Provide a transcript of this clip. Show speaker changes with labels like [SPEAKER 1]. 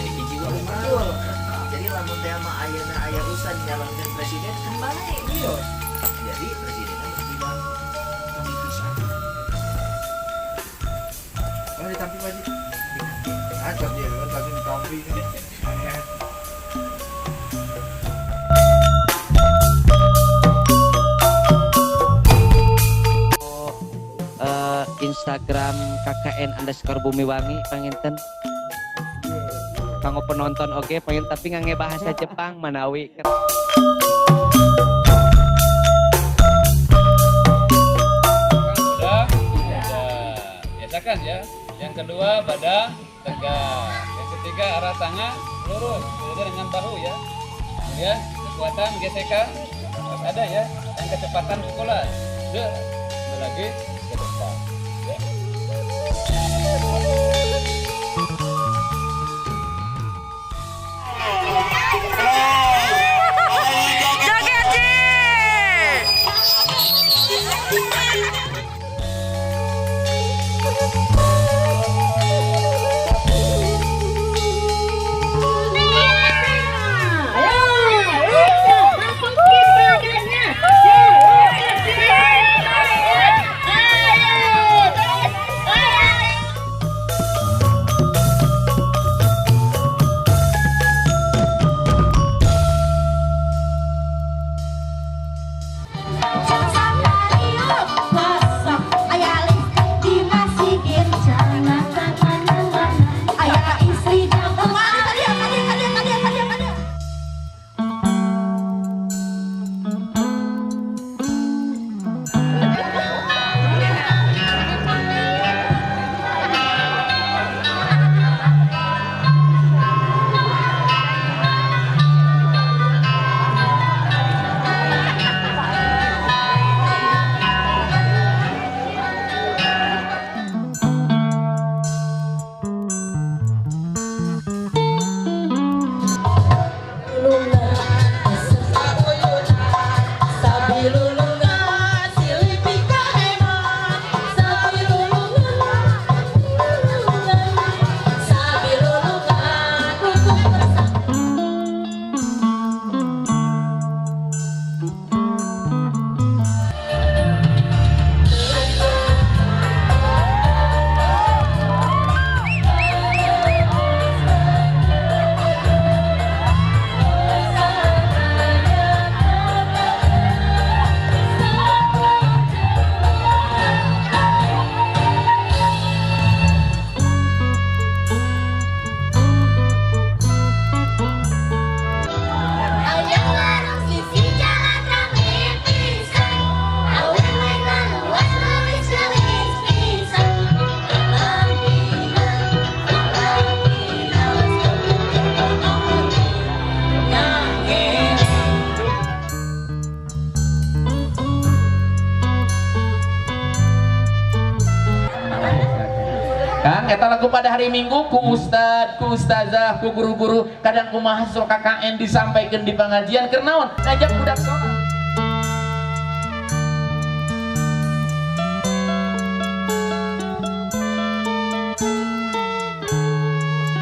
[SPEAKER 1] hiji betul. Jadi lamun teh mah ayeuna aya urusan nyalonkeun presiden kan bae gitu. Jadi presiden harus dibangun bisa.
[SPEAKER 2] Oh ditampi Pak Haji. Acap dia kan tadi ditampi.
[SPEAKER 3] Instagram KKN_Bumiwangi panginten kanggo penonton oke pengen tapi ngange bahasa Jepang manawi
[SPEAKER 4] sudah biasakan ya. Yang kedua badan tegak, yang ketiga arah tangan lurus berbeda dengan bahu ya. Kemudian kekuatan gesekan harus ada ya, dan kecepatan pukulan lagi ke depan ya.
[SPEAKER 5] Kang, eta lagu pada hari Minggu ku ustad, ku ustazah, ku guru-guru kadang ku mahasiswa KKN disampaikan di pengajian keur naon? Ngajak budak sholat.